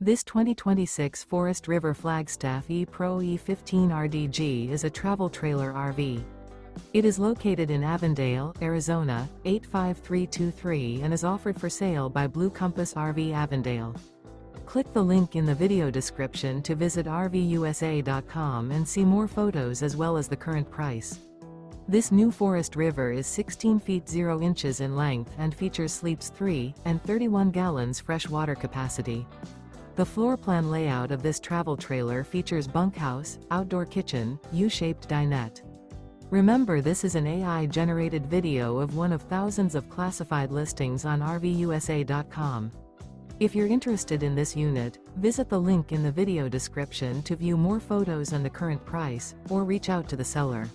This 2026 Forest River Flagstaff E-Pro E15 RDG is a travel trailer RV. It is located in Avondale, Arizona, 85323 and is offered for sale by Blue Compass RV Avondale. Click the link in the video description to visit RVUSA.com and see more photos as well as the current price. This new Forest River is 16 feet 0 inches in length and features sleeps 3 and 31 gallons fresh water capacity. The floor plan layout of this travel trailer features bunkhouse, outdoor kitchen, U-shaped dinette. Remember, this is an AI-generated video of one of thousands of classified listings on RVUSA.com. If you're interested in this unit, visit the link in the video description to view more photos and the current price, or reach out to the seller.